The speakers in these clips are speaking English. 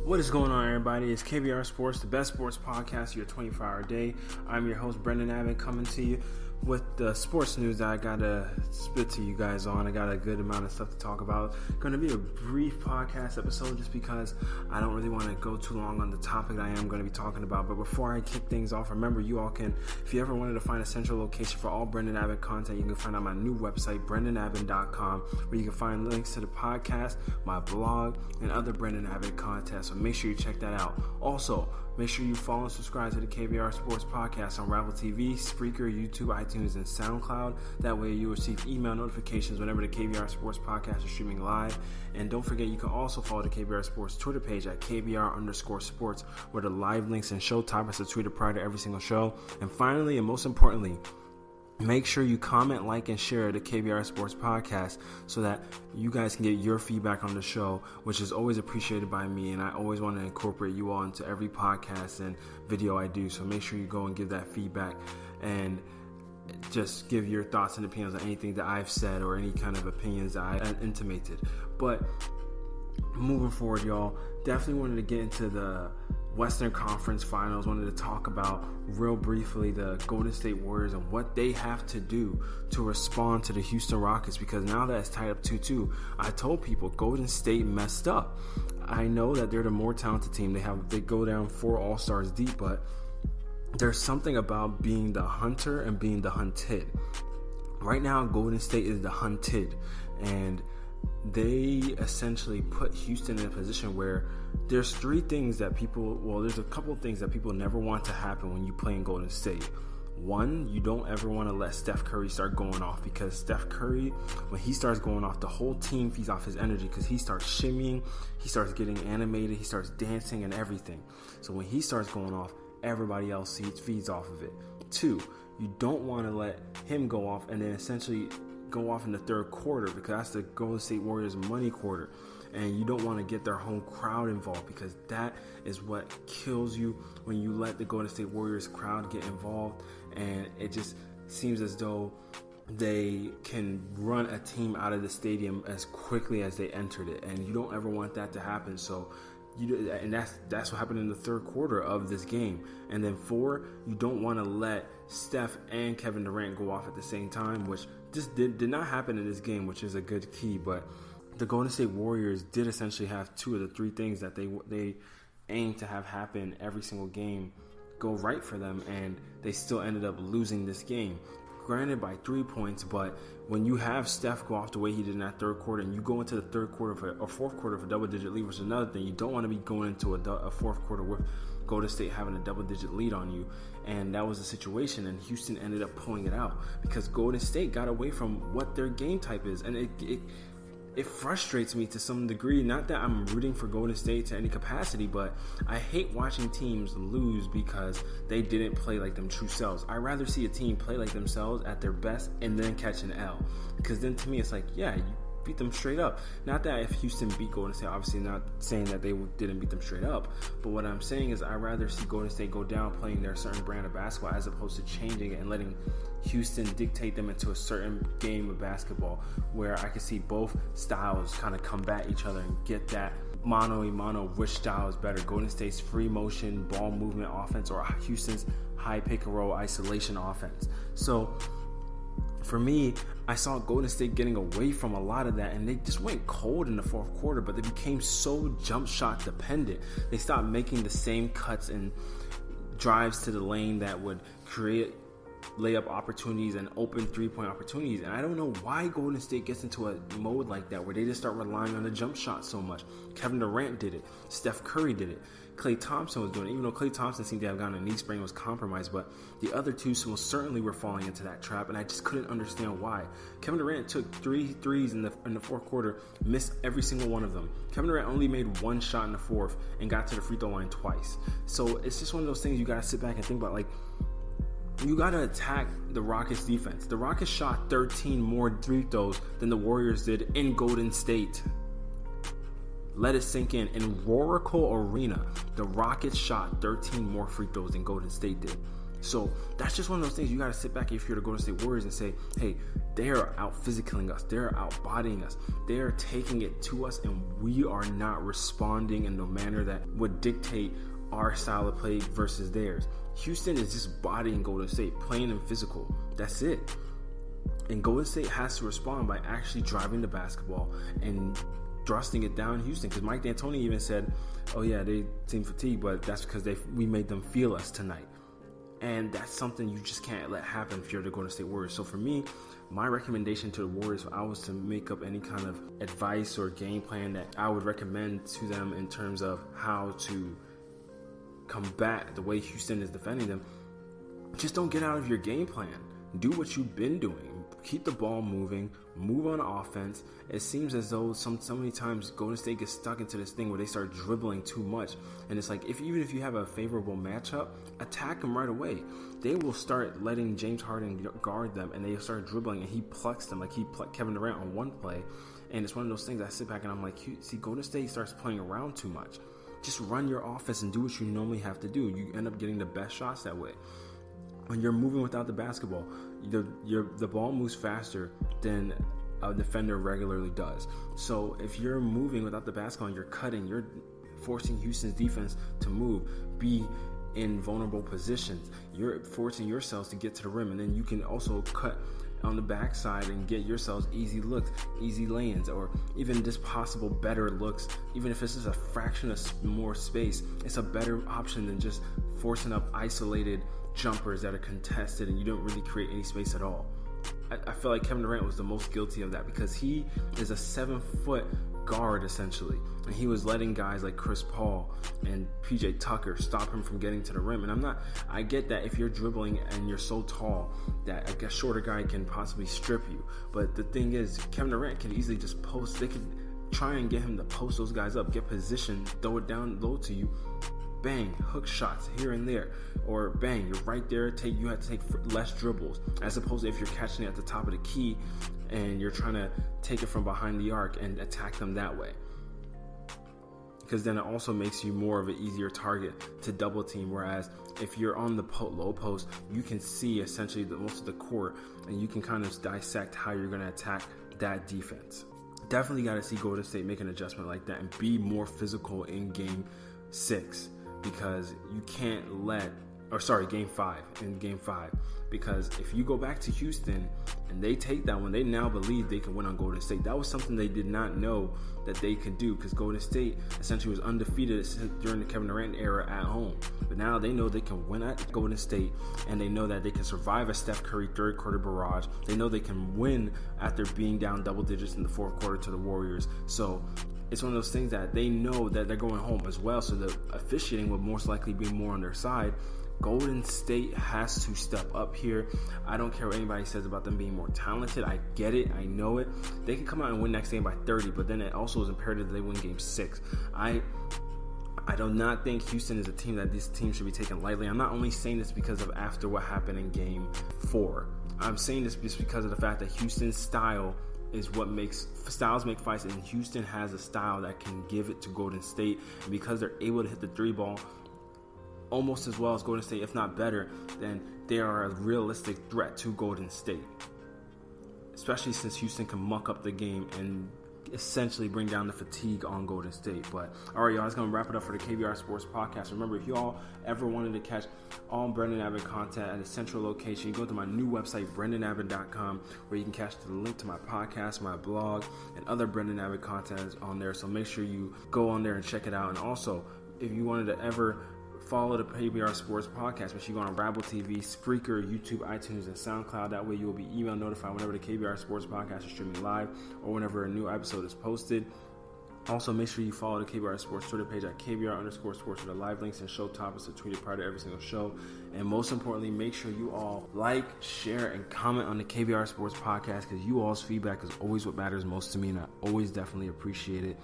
What is going on, everybody? It's KBR Sports, the best sports podcast of your 24-hour day. I'm your host, Brendan Abbott, coming to you with the sports news that I got to spit to you guys on. I got a good amount of stuff to talk about. Going to be a brief podcast episode just because I don't really want to go too long on the topic that I am going to be talking about. But before I kick things off, remember, you all can, if you ever wanted to find a central location for all Brendan Abbott content, you can find out my new website, brendanabbott.com, where you can find links to the podcast, my blog, and other Brendan Abbott content. So make sure you check that out. Also, make sure you follow and subscribe to the KBR Sports Podcast on Rival TV, Spreaker, YouTube, iTunes, and SoundCloud. That way you receive email notifications whenever the KBR Sports Podcast is streaming live. And don't forget, you can also follow the KBR Sports Twitter page at KBR_sports, where the live links and show topics are tweeted prior to every single show. And finally, and most importantly, make sure you comment, like, and share the KBR Sports Podcast so that you guys can get your feedback on the show, which is always appreciated by me, and I always want to incorporate you all into every podcast and video I do. So make sure you go and give that feedback and just give your thoughts and opinions on anything that I've said or any kind of opinions that I intimated. But moving forward, y'all, definitely wanted to get into the Western Conference Finals. Wanted to talk about real briefly the Golden State Warriors and what they have to do to respond to the Houston Rockets, because now that it's tied up 2-2, I told people Golden State messed up. I know that they're the more talented team. They go down 4 All-Stars deep, but there's something about being the hunter and being the hunted. Right now, Golden State is the hunted, and they essentially put Houston in a position where there's a couple of things that people never want to happen when you play in Golden State. One, you don't ever want to let Steph Curry start going off, because Steph Curry, when he starts going off, the whole team feeds off his energy, because he starts shimmying, he starts getting animated, he starts dancing and everything. So when he starts going off, everybody else feeds off of it. Two, you don't want to let him go off and then essentially go off in the third quarter, because that's the Golden State Warriors money quarter, and you don't want to get their home crowd involved, because that is what kills you when you let the Golden State Warriors crowd get involved, and it just seems as though they can run a team out of the stadium as quickly as they entered it, and you don't ever want that to happen. So that's what happened in the third quarter of this game. And then 4, you don't want to let Steph and Kevin Durant go off at the same time, which just did not happen in this game, which is a good key. But the Golden State Warriors did essentially have 2 of the 3 things that they aim to have happen every single game go right for them, and they still ended up losing this game. Granted, by 3 points, but when you have Steph go off the way he did in that third quarter, and you go into the third quarter or fourth quarter for double-digit lead, which is another thing, you don't want to be going into a fourth quarter with Golden State having a double-digit lead on you, and that was the situation, and Houston ended up pulling it out because Golden State got away from what their game type is, and it frustrates me to some degree. Not that I'm rooting for Golden State to any capacity, but I hate watching teams lose because they didn't play like them true selves. I'd rather see a team play like themselves at their best and then catch an L, because then to me it's like, yeah, you beat them straight up. Not that if Houston beat Golden State, obviously not saying that they didn't beat them straight up, but what I'm saying is I'd rather see Golden State go down playing their certain brand of basketball as opposed to changing it and letting Houston dictate them into a certain game of basketball, where I can see both styles kind of combat each other and get that mano-a-mano, which style is better, Golden State's free motion ball movement offense or Houston's high pick and roll isolation offense. So for me, I saw Golden State getting away from a lot of that, and they just went cold in the fourth quarter, but they became so jump shot dependent. They stopped making the same cuts and drives to the lane that would create layup opportunities and open 3-point opportunities. And I don't know why Golden State gets into a mode like that where they just start relying on the jump shot so much. Kevin Durant did it. Steph Curry did it. Klay Thompson was doing it, even though Klay Thompson seemed to have gotten a knee sprain and was compromised, but the other two most certainly were falling into that trap, and I just couldn't understand why. Kevin Durant took 3 threes in the fourth quarter, missed every single one of them. Kevin Durant only made 1 shot in the fourth and got to the free throw line twice. So it's just one of those things you gotta sit back and think about, like, you got to attack the Rockets defense. The Rockets shot 13 more free throws than the Warriors did in Golden State. Let it sink in. In Oracle Arena, the Rockets shot 13 more free throws than Golden State did. So that's just one of those things you got to sit back if you're the Golden State Warriors and say, hey, they are out physicaling us. They're out bodying us. They are taking it to us, and we are not responding in the manner that would dictate our style of play versus theirs. Houston is just bodying Golden State, playing them physical. That's it. And Golden State has to respond by actually driving the basketball and thrusting it down Houston. Because Mike D'Antoni even said, oh yeah, they seem fatigued, but that's because we made them feel us tonight. And that's something you just can't let happen if you're the Golden State Warriors. So for me, my recommendation to the Warriors, if I was to make up any kind of advice or game plan that I would recommend to them in terms of how to combat the way Houston is defending them, just don't get out of your game plan. Do what you've been doing. Keep the ball moving. Move on offense. It seems as though so many times Golden State gets stuck into this thing where they start dribbling too much. And it's like, even if you have a favorable matchup, attack them right away. They will start letting James Harden guard them, and they start dribbling, and he plucks them like he plucked Kevin Durant on one play. And it's one of those things I sit back and I'm like, see, Golden State starts playing around too much. Just run your offense and do what you normally have to do. You end up getting the best shots that way. When you're moving without the basketball, the ball moves faster than a defender regularly does. So if you're moving without the basketball and you're cutting, you're forcing Houston's defense to move, be in vulnerable positions. You're forcing yourselves to get to the rim, and then you can also cut on the backside and get yourselves easy looks, easy lanes, or even just possible better looks. Even if it's just a fraction of more space, it's a better option than just forcing up isolated jumpers that are contested and you don't really create any space at all. I feel like Kevin Durant was the most guilty of that because he is a 7-foot guard essentially, and he was letting guys like Chris Paul and PJ Tucker stop him from getting to the rim. And I get that if you're dribbling and you're so tall that a shorter guy can possibly strip you, but the thing is, Kevin Durant can easily just post. They could try and get him to post those guys up, get position, throw it down low to you, bang, hook shots here and there, or bang, you're right there. You have to take less dribbles, as opposed to if you're catching it at the top of the key and you're trying to take it from behind the arc and attack them that way. Because then it also makes you more of an easier target to double team. Whereas if you're on the low post, you can see essentially most of the court, and you can kind of dissect how you're going to attack that defense. Definitely got to see Golden State make an adjustment like that and be more physical in Game 6. Because you can't Game 5, because if you go back to Houston and they take that one, they now believe they can win on Golden State. That was something they did not know that they could do, because Golden State essentially was undefeated during the Kevin Durant era at home. But now they know they can win at Golden State, and they know that they can survive a Steph Curry third quarter barrage. They know they can win after being down double digits in the fourth quarter to the Warriors. So it's one of those things that they know that they're going home as well, so the officiating will most likely be more on their side. Golden State has to step up here. I don't care what anybody says about them being more talented. I get it. I know it. They can come out and win next game by 30, but then it also is imperative that they win Game 6. I do not think Houston is a team that this team should be taken lightly. I'm not only saying this because of after what happened in Game 4. I'm saying this just because of the fact that Houston's style is what makes styles make fights, and Houston has a style that can give it to Golden State, and because they're able to hit the three ball almost as well as Golden State, if not better, then they are a realistic threat to Golden State, especially since Houston can muck up the game and essentially bring down the fatigue on Golden State. But all right, y'all, that's going to wrap it up for the KBR Sports Podcast. Remember, if y'all ever wanted to catch all Brendan Abbott content at a central location, you go to my new website, brendanabbott.com, where you can catch the link to my podcast, my blog, and other Brendan Abbott content on there. So make sure you go on there and check it out. And also, if you wanted to ever follow the KBR Sports Podcast, make sure you go on Rabble TV, Spreaker, YouTube, iTunes, and SoundCloud. That way you will be email notified whenever the KBR Sports Podcast is streaming live or whenever a new episode is posted. Also, make sure you follow the KBR Sports Twitter page at KBR_sports for the live links and show topics are tweeted prior to every single show. And most importantly, make sure you all like, share, and comment on the KBR Sports Podcast, because you all's feedback is always what matters most to me, and I always definitely appreciate it.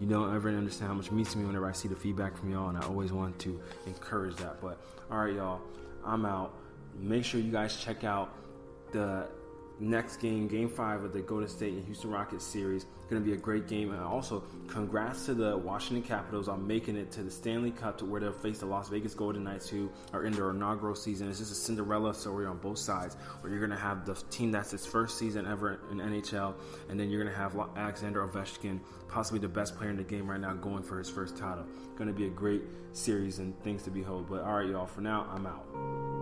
You don't ever understand how much it means to me whenever I see the feedback from y'all, and I always want to encourage that. But all right, y'all, I'm out. Make sure you guys check out the next game, Game 5 of the Golden State and Houston Rockets series. Going to be a great game. And also, congrats to the Washington Capitals on making it to the Stanley Cup, to where they'll face the Las Vegas Golden Knights, who are in their inaugural season. It's just a Cinderella story on both sides, where you're going to have the team that's its first season ever in NHL, and then you're going to have Alexander Ovechkin, possibly the best player in the game right now, going for his first title. Going to be a great series and things to behold. But all right, y'all, for now, I'm out.